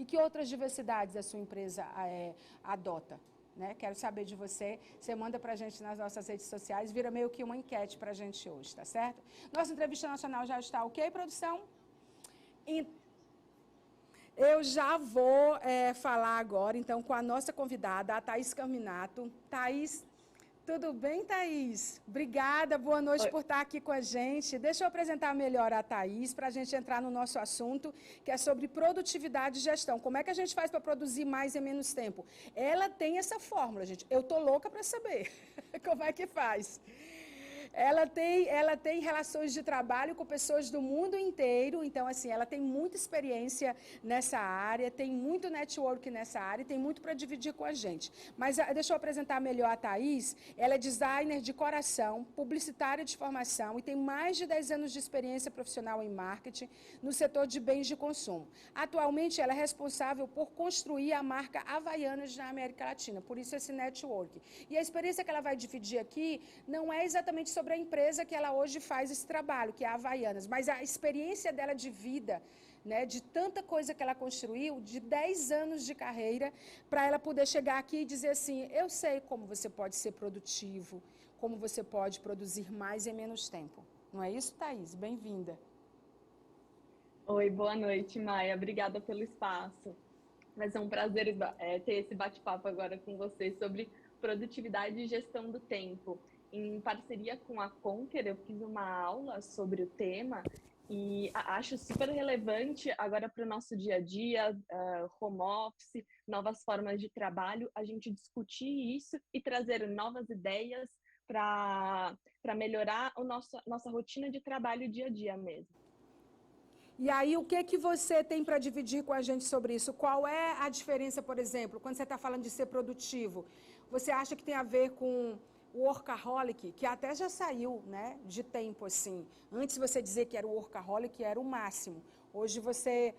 que outras diversidades a sua empresa adota? Né? Quero saber de você. Você manda para a gente nas nossas redes sociais, vira meio que uma enquete para a gente hoje, tá certo? Nossa entrevista nacional já está ok, produção? Eu já vou falar agora, então, com a nossa convidada, a Thaís Carminato. Thaís, tudo bem, Thaís? Obrigada, boa noite por estar aqui com a gente. Deixa eu apresentar melhor a Thaís para a gente entrar no nosso assunto, que é sobre produtividade e gestão. Como é que a gente faz para produzir mais em menos tempo? Ela tem essa fórmula, gente. Eu tô louca para saber como é que faz. Ela tem relações de trabalho com pessoas do mundo inteiro, então, assim, ela tem muita experiência nessa área, tem muito network nessa área, tem muito para dividir com a gente. Mas deixa eu apresentar melhor a Thaís. Ela é designer de coração, publicitária de formação e tem mais de 10 anos de experiência profissional em marketing no setor de bens de consumo. Atualmente, ela é responsável por construir a marca Havaianas na América Latina, por isso esse network. E a experiência que ela vai dividir aqui não é exatamente sobre a empresa que ela hoje faz esse trabalho, que é a Havaianas, mas a experiência dela de vida, né, de tanta coisa que ela construiu, de 10 anos de carreira, para ela poder chegar aqui e dizer assim, eu sei como você pode ser produtivo, como você pode produzir mais em menos tempo. Não é isso, Thaís? Bem-vinda. Oi, boa noite, Maia. Obrigada pelo espaço. Vai ser um prazer ter esse bate-papo agora com vocês sobre produtividade e gestão do tempo. Em parceria com a Conquer, eu fiz uma aula sobre o tema e acho super relevante agora para o nosso dia a dia, home office, novas formas de trabalho, a gente discutir isso e trazer novas ideias para melhorar nossa rotina de trabalho dia a dia mesmo. E aí, o que você tem para dividir com a gente sobre isso? Qual é a diferença, por exemplo, quando você está falando de ser produtivo? Você acha que tem a ver com o workaholic, que até já saiu, né, de tempo, assim. Antes você dizer que era o workaholic, era o máximo. Hoje você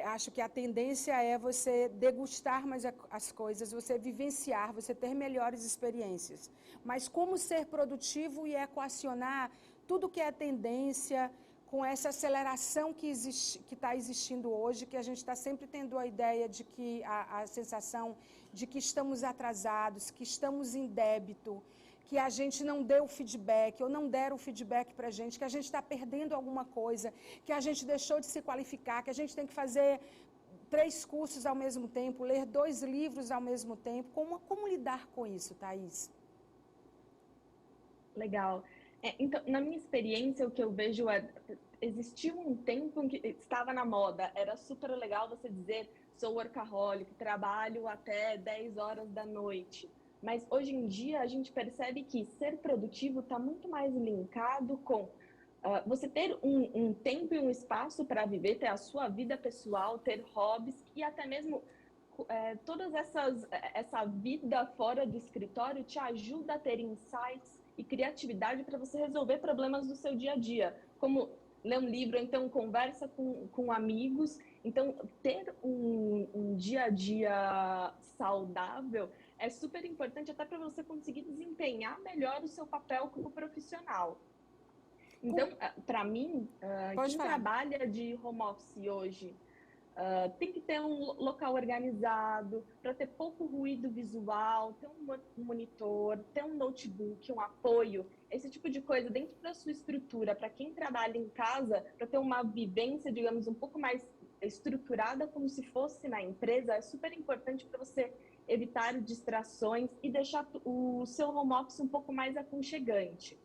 acha que a tendência é você degustar mais as coisas, você vivenciar, você ter melhores experiências. Mas como ser produtivo e equacionar tudo que é tendência, com essa aceleração que está existindo hoje, que a gente está sempre tendo a ideia de que, a sensação de que estamos atrasados, que estamos em débito, que a gente não deu feedback, ou não deram feedback para a gente, que a gente está perdendo alguma coisa, que a gente deixou de se qualificar, que a gente tem que fazer 3 cursos ao mesmo tempo, ler 2 livros ao mesmo tempo. Como lidar com isso, Thaís? Legal. Então, na minha experiência, o que eu vejo existiu um tempo em que estava na moda, era super legal você dizer, sou workaholic, trabalho até 10 horas da noite. Mas hoje em dia a gente percebe que ser produtivo está muito mais linkado com você ter um tempo e um espaço para viver, ter a sua vida pessoal, ter hobbies e até mesmo todas essa vida fora do escritório te ajuda a ter insights e criatividade para você resolver problemas do seu dia a dia, como ler um livro, então conversa com amigos. Então, ter um dia a dia saudável é super importante até para você conseguir desempenhar melhor o seu papel como profissional. Então, para mim, quem trabalha de home office hoje tem que ter um local organizado, para ter pouco ruído visual, ter um monitor, ter um notebook, um apoio, esse tipo de coisa dentro da sua estrutura, para quem trabalha em casa, para ter uma vivência, digamos, um pouco mais estruturada, como se fosse na empresa, é super importante para você evitar distrações e deixar o seu home office um pouco mais aconchegante.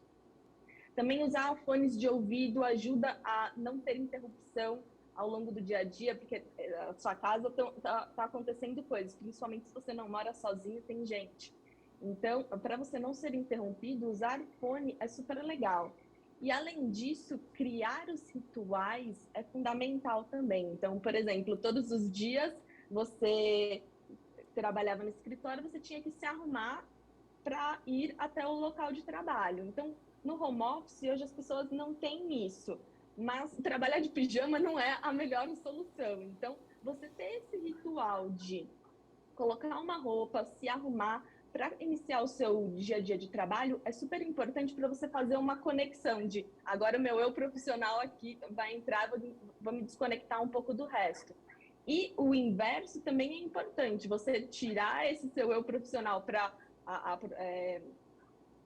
Também usar fones de ouvido ajuda a não ter interrupção ao longo do dia a dia, porque a sua casa tá acontecendo coisas, principalmente se você não mora sozinho, tem gente. Então, para você não ser interrompido, usar fone é super legal. E, além disso, criar os rituais é fundamental também. Então, por exemplo, todos os dias você trabalhava no escritório, você tinha que se arrumar para ir até o local de trabalho. Então, no home office, hoje as pessoas não têm isso, mas trabalhar de pijama não é a melhor solução. Então, você ter esse ritual de colocar uma roupa, se arrumar para iniciar o seu dia a dia de trabalho é super importante para você fazer uma conexão de agora o meu eu profissional aqui vai entrar, vou me desconectar um pouco do resto. E o inverso também é importante, você tirar esse seu eu profissional para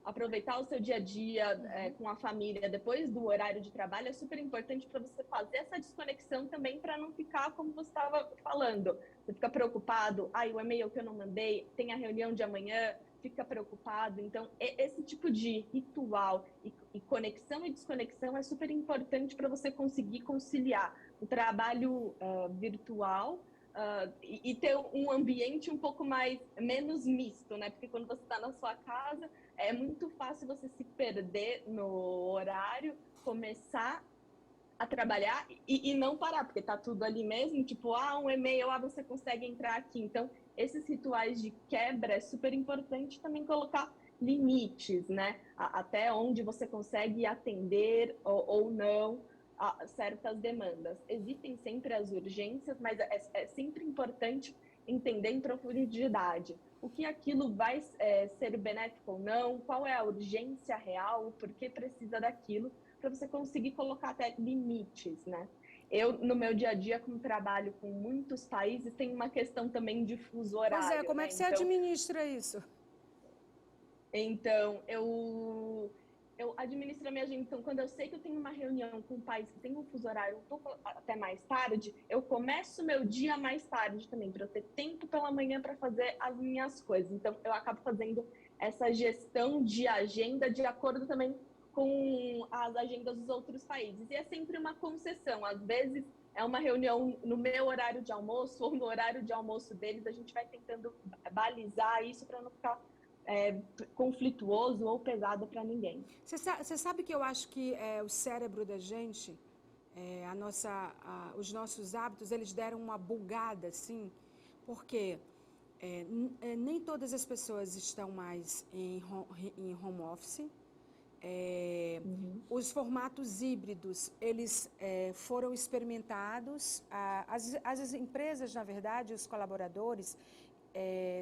aproveitar o seu dia a dia com a família depois do horário de trabalho é super importante para você fazer essa desconexão também, para não ficar como você estava falando. Você fica preocupado, o e-mail que eu não mandei, tem a reunião de amanhã, fica preocupado. Então, esse tipo de ritual e conexão e desconexão é super importante para você conseguir conciliar o trabalho virtual e ter um ambiente um pouco menos misto, né? Porque quando você está na sua casa, é muito fácil você se perder no horário, começar a trabalhar e não parar, porque tá tudo ali mesmo, tipo, um e-mail, você consegue entrar aqui. Então, esses rituais de quebra é super importante também colocar limites, né? Até onde você consegue atender ou não a certas demandas. Existem sempre as urgências, mas é sempre importante entender em profundidade o que aquilo vai ser benéfico ou não, qual é a urgência real, por que precisa daquilo, para você conseguir colocar até limites, né? Eu, no meu dia a dia, como trabalho com muitos países, tem uma questão também de fuso horário. Pois é, como é que você administra isso? Então, eu administro a minha agenda. Então, quando eu sei que eu tenho uma reunião com um país que tem um fuso horário um pouco até mais tarde, eu começo o meu dia mais tarde também, para eu ter tempo pela manhã para fazer as minhas coisas. Então, eu acabo fazendo essa gestão de agenda de acordo também com as agendas dos outros países. E é sempre uma concessão. Às vezes, é uma reunião no meu horário de almoço ou no horário de almoço deles. A gente vai tentando balizar isso para não ficar conflituoso ou pesado para ninguém. Você sabe que eu acho que o cérebro da gente, os nossos hábitos, eles deram uma bugada, assim, porque nem todas as pessoas estão mais em home office. Os formatos híbridos, eles foram experimentados. As empresas, na verdade, os colaboradores,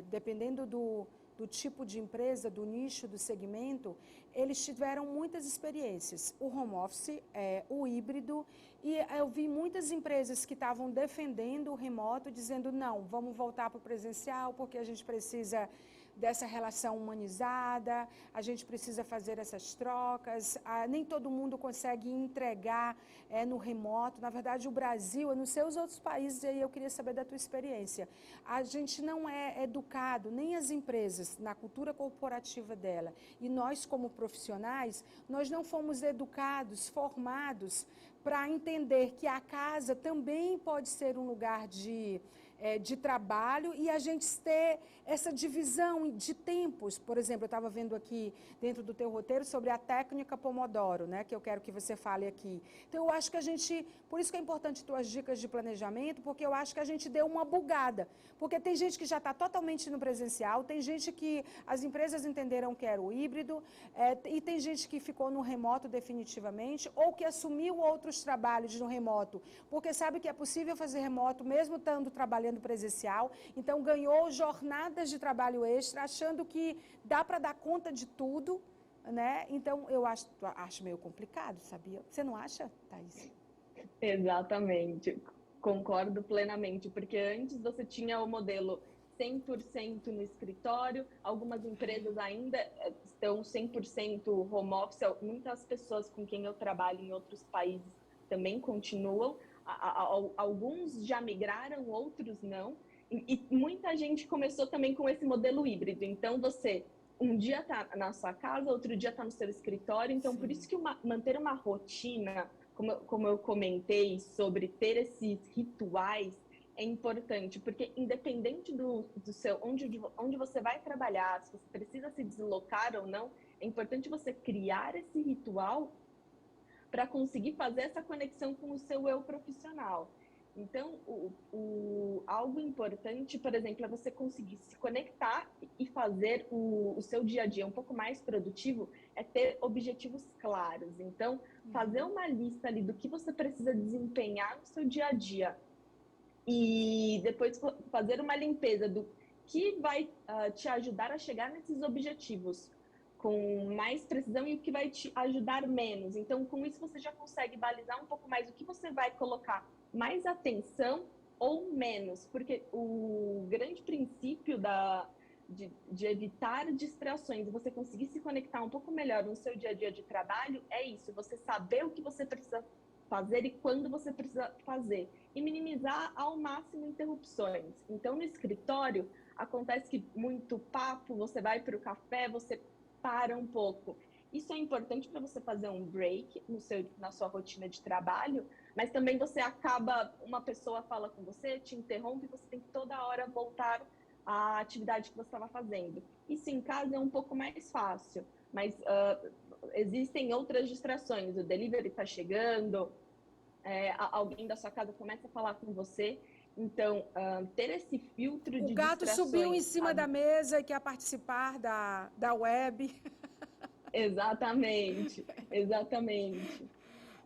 dependendo do tipo de empresa, do nicho, do segmento, eles tiveram muitas experiências. O home office, o híbrido, e eu vi muitas empresas que estavam defendendo o remoto, dizendo, não, vamos voltar para o presencial, porque a gente precisa dessa relação humanizada, a gente precisa fazer essas trocas, nem todo mundo consegue entregar no remoto. Na verdade, o Brasil, eu não sei os outros países, aí eu queria saber da tua experiência. A gente não é educado, nem as empresas, na cultura corporativa dela, e nós como profissionais, nós não fomos educados, formados para entender que a casa também pode ser um lugar de trabalho e a gente ter essa divisão de tempos. Por exemplo, eu estava vendo aqui dentro do teu roteiro sobre a técnica Pomodoro, né, que eu quero que você fale aqui. Então, eu acho que a gente, por isso que é importante tuas dicas de planejamento, porque eu acho que a gente deu uma bugada. Porque tem gente que já está totalmente no presencial, tem gente que as empresas entenderam que era o híbrido, e tem gente que ficou no remoto definitivamente, ou que assumiu outros trabalhos no remoto, porque sabe que é possível fazer remoto mesmo estando trabalhando presencial, então ganhou jornadas de trabalho extra, achando que dá para dar conta de tudo, né? Então, eu acho meio complicado, sabia? Você não acha, Thaís? Exatamente, concordo plenamente, porque antes você tinha o modelo 100% no escritório, algumas empresas ainda estão 100% home office, muitas pessoas com quem eu trabalho em outros países também continuam, alguns já migraram, outros não, e muita gente começou também com esse modelo híbrido. Então, você um dia está na sua casa, outro dia está no seu escritório. Então, por isso que manter uma rotina, como eu comentei, sobre ter esses rituais, é importante, porque independente do seu onde você vai trabalhar, se você precisa se deslocar ou não, é importante você criar esse ritual para conseguir fazer essa conexão com o seu eu profissional. Então, algo importante, por exemplo, é você conseguir se conectar e fazer o seu dia a dia um pouco mais produtivo, é ter objetivos claros. Então, fazer uma lista ali do que você precisa desempenhar no seu dia a dia e depois fazer uma limpeza do que vai te ajudar a chegar nesses objetivos com mais precisão e o que vai te ajudar menos. Então, com isso, você já consegue balizar um pouco mais o que você vai colocar mais atenção ou menos, porque o grande princípio de evitar distrações e você conseguir se conectar um pouco melhor no seu dia a dia de trabalho é isso, você saber o que você precisa fazer e quando você precisa fazer e minimizar ao máximo interrupções. Então, no escritório, acontece que muito papo, você vai para o café, você para um pouco. Isso é importante para você fazer um break na sua rotina de trabalho, mas também você acaba, uma pessoa fala com você, te interrompe, você tem que toda hora voltar à atividade que você estava fazendo. Isso em casa é um pouco mais fácil, mas existem outras distrações. O delivery está chegando, alguém da sua casa começa a falar com você. Então, ter esse filtro O de gato subiu em distrações, cima da sabe? mesa e quer participar da web. Exatamente, exatamente.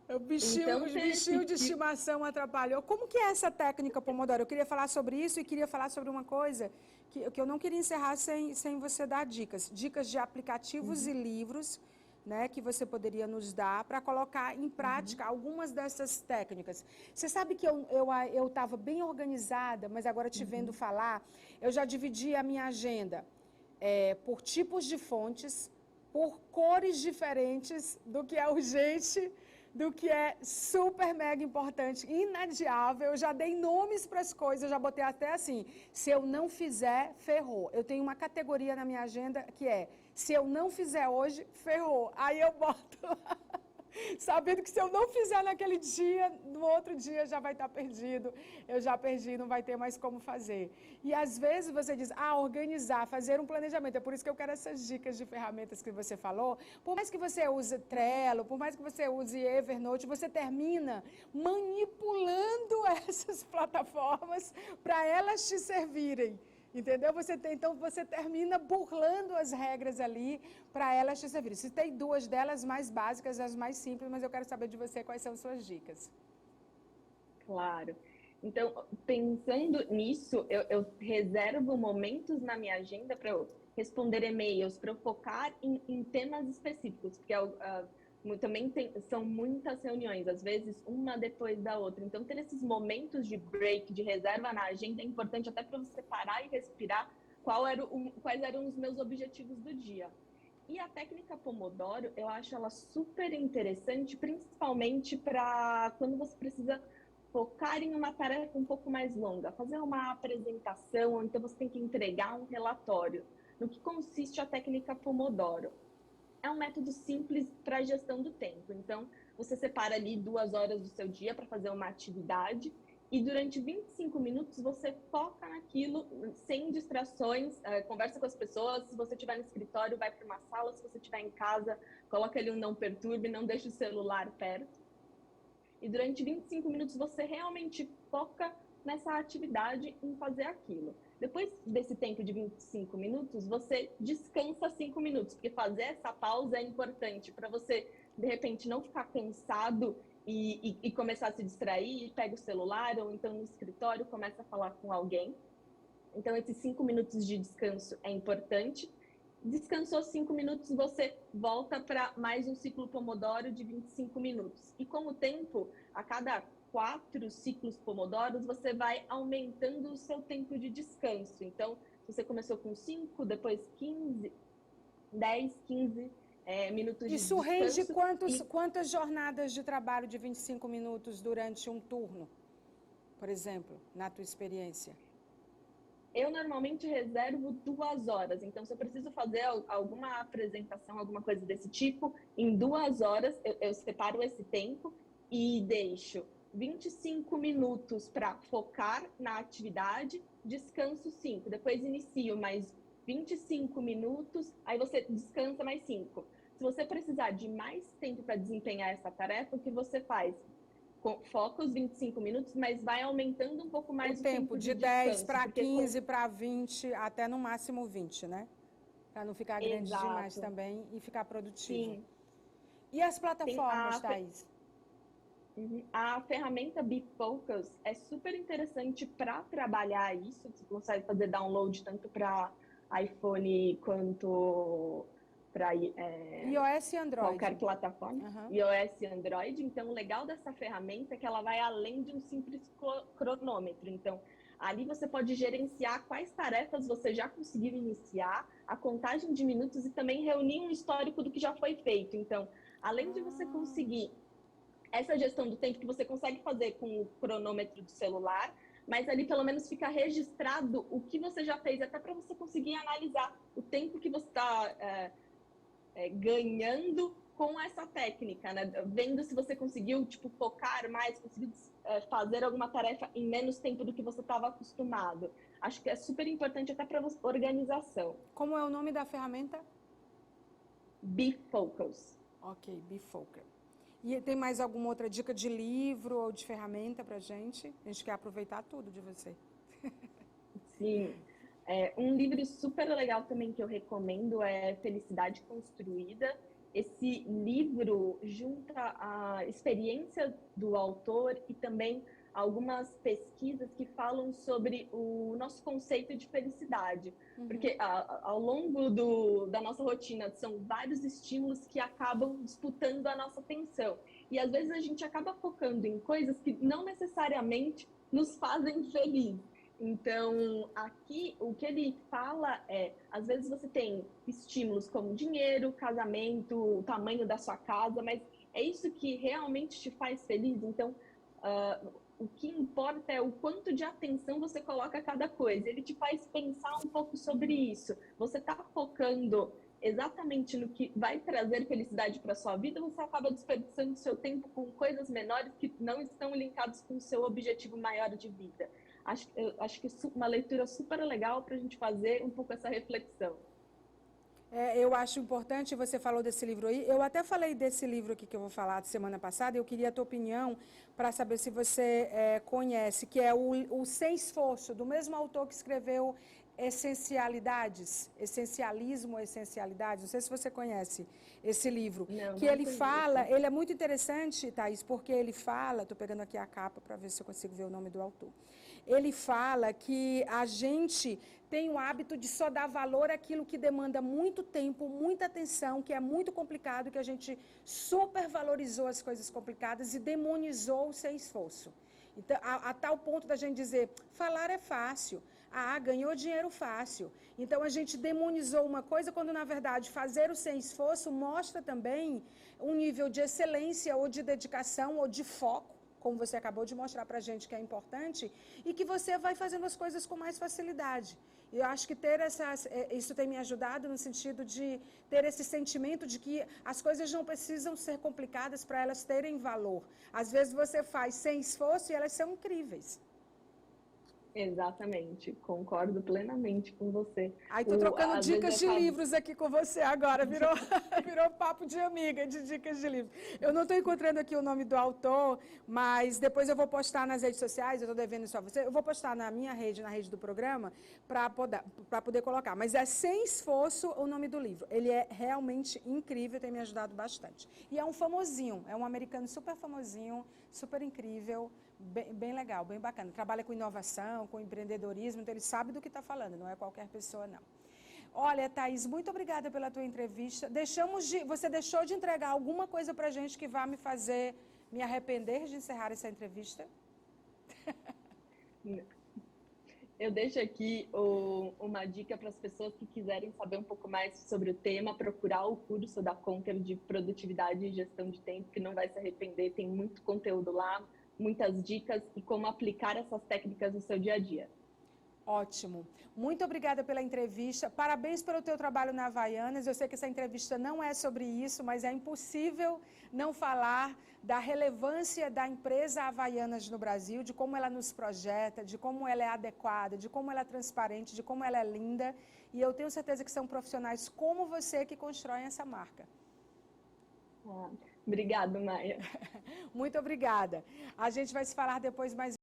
Então, Os ter esse bichinhos de filtro. estimação atrapalhou. Como que é essa técnica Pomodoro? Eu queria falar sobre isso e queria falar sobre uma coisa que eu não queria encerrar sem você dar dicas. Dicas de aplicativos e livros, né, que você poderia nos dar para colocar em prática algumas dessas técnicas. Você sabe que eu estava bem organizada, mas agora te vendo falar, eu já dividi a minha agenda por tipos de fontes, por cores diferentes do que é urgente, do que é super mega importante, inadiável. Eu já dei nomes para as coisas, eu já botei até assim, se eu não fizer, ferrou. Eu tenho uma categoria na minha agenda que é, se eu não fizer hoje, ferrou. Aí eu boto lá, sabendo que se eu não fizer naquele dia, no outro dia já vai estar perdido, eu já perdi, não vai ter mais como fazer. E às vezes você diz, organizar, fazer um planejamento, é por isso que eu quero essas dicas de ferramentas que você falou. Por mais que você use Trello, por mais que você use Evernote, você termina manipulando essas plataformas para elas te servirem. Entendeu? Então você termina burlando as regras ali para elas te servirem. Citei duas delas mais básicas, as mais simples, mas eu quero saber de você quais são suas dicas. Claro. Então, pensando nisso, eu reservo momentos na minha agenda para eu responder e-mails, para eu focar em temas específicos, porque também são muitas reuniões, às vezes uma depois da outra. Então, ter esses momentos de break, de reserva na agenda é importante até para você parar e respirar quais eram os meus objetivos do dia. E a técnica Pomodoro, eu acho ela super interessante, principalmente para quando você precisa focar em uma tarefa um pouco mais longa, fazer uma apresentação, ou então você tem que entregar um relatório. No que consiste a técnica Pomodoro? É um método simples para a gestão do tempo. Então, você separa ali 2 horas do seu dia para fazer uma atividade e durante 25 minutos você foca naquilo sem distrações, conversa com as pessoas. Se você estiver no escritório, vai para uma sala. Se você estiver em casa, coloca ali um não perturbe, não deixe o celular perto. E durante 25 minutos você realmente foca nessa atividade em fazer aquilo. Depois desse tempo de 25 minutos, você descansa 5 minutos, porque fazer essa pausa é importante para você, de repente, não ficar cansado e começar a se distrair, pega o celular ou então no escritório começa a falar com alguém. Então, esses 5 minutos de descanso é importante. Descansou 5 minutos, você volta para mais um ciclo Pomodoro de 25 minutos. E com o tempo, a cada 4 ciclos Pomodoros, você vai aumentando o seu tempo de descanso. Então, você começou com 5, depois 15, 10, 15 minutos de Isso rende descanso. quantas jornadas de trabalho de 25 minutos durante um turno, por exemplo, na tua experiência? Eu normalmente reservo 2 horas. Então, se eu preciso fazer alguma apresentação, alguma coisa desse tipo, em 2 horas eu separo esse tempo e deixo 25 minutos para focar na atividade, descanso 5. Depois inicio mais 25 minutos, aí você descansa mais 5. Se você precisar de mais tempo para desempenhar essa tarefa, o que você faz? Foca os 25 minutos, mas vai aumentando um pouco mais o tempo De de 10 descanso, para porque 15 para 20, até no máximo 20, né? Para não ficar grande demais Exato. também e ficar produtivo. Sim. E as Tem plataformas, Thaís? a ferramenta BeFocus é super interessante para trabalhar isso. Você consegue fazer download tanto para iPhone quanto para iOS e Android. qualquer plataforma, iOS e Android. Então, o legal dessa ferramenta é que ela vai além de um simples cronômetro. Então, ali você pode gerenciar quais tarefas você já conseguiu iniciar, a contagem de minutos e também reunir um histórico do que já foi feito. Então, além de você conseguir essa gestão do tempo que você consegue fazer com o cronômetro do celular, mas ali pelo menos fica registrado o que você já fez, até para você conseguir analisar o tempo que você está ganhando com essa técnica, né? Vendo se você conseguiu, tipo, focar mais, conseguiu fazer alguma tarefa em menos tempo do que você estava acostumado. Acho que é super importante até para organização. Como é o nome da ferramenta? BeFocus. Ok, BeFocus. E tem mais alguma outra dica de livro ou de ferramenta para a gente? A gente quer aproveitar tudo de você. Sim. Um livro super legal também que eu recomendo é Felicidade Construída. Esse livro junta a experiência do autor e também algumas pesquisas que falam sobre o nosso conceito de felicidade. Porque ao longo da nossa rotina são vários estímulos que acabam disputando a nossa atenção. E às vezes a gente acaba focando em coisas que não necessariamente nos fazem feliz. Então, aqui, o que ele fala às vezes você tem estímulos como dinheiro, casamento, o tamanho da sua casa, mas é isso que realmente te faz feliz? Então, o que importa é o quanto de atenção você coloca a cada coisa. Ele te faz pensar um pouco sobre isso. Você está focando exatamente no que vai trazer felicidade para a sua vida, você acaba desperdiçando seu tempo com coisas menores que não estão linkadas com o seu objetivo maior de vida. Acho que é uma leitura super legal para a gente fazer um pouco essa reflexão. Eu acho importante, você falou desse livro aí, eu até falei desse livro aqui que eu vou falar de semana passada, eu queria a tua opinião para saber se você conhece, que é o Sem Esforço, do mesmo autor que escreveu Essencialismo, Essencialidades, não sei se você conhece esse livro, Não, que não ele conheço. fala, ele é muito interessante, Thaís, porque ele fala, estou pegando aqui a capa para ver se eu consigo ver o nome do autor, ele fala que a gente tem o hábito de só dar valor àquilo que demanda muito tempo, muita atenção, que é muito complicado, que a gente supervalorizou as coisas complicadas e demonizou sem esforço. Então, a tal ponto da gente dizer, falar é fácil, ganhou dinheiro fácil. Então, a gente demonizou uma coisa, quando, na verdade, fazer o sem esforço mostra também um nível de excelência, ou de dedicação, ou de foco, como você acabou de mostrar para a gente que é importante, e que você vai fazendo as coisas com mais facilidade. E eu acho que isso tem me ajudado no sentido de ter esse sentimento de que as coisas não precisam ser complicadas para elas terem valor. Às vezes você faz sem esforço e elas são incríveis. Exatamente, concordo plenamente com você. Aí tô trocando dicas de livros aqui com você agora, virou papo de amiga, de dicas de livros. Eu não estou encontrando aqui o nome do autor, mas depois eu vou postar nas redes sociais, eu estou devendo isso a você, eu vou postar na minha rede, na rede do programa, para poder colocar. Mas é Sem Esforço o nome do livro. Ele é realmente incrível, tem me ajudado bastante. E é um famosinho, é um americano super famosinho, super incrível, bem legal, bem bacana. Trabalha com inovação, com empreendedorismo, então ele sabe do que está falando, não é qualquer pessoa, não. Olha, Thaís, muito obrigada pela tua entrevista. Você deixou de entregar alguma coisa para a gente que vai me fazer me arrepender de encerrar essa entrevista? Eu deixo aqui uma dica para as pessoas que quiserem saber um pouco mais sobre o tema, procurar o curso da Conquer de Produtividade e Gestão de Tempo, que não vai se arrepender, tem muito conteúdo lá, muitas dicas e como aplicar essas técnicas no seu dia a dia. Ótimo. Muito obrigada pela entrevista. Parabéns pelo teu trabalho na Havaianas. Eu sei que essa entrevista não é sobre isso, mas é impossível não falar da relevância da empresa Havaianas no Brasil, de como ela nos projeta, de como ela é adequada, de como ela é transparente, de como ela é linda. E eu tenho certeza que são profissionais como você que constroem essa marca. Obrigada, Maia. Muito obrigada. A gente vai se falar depois mais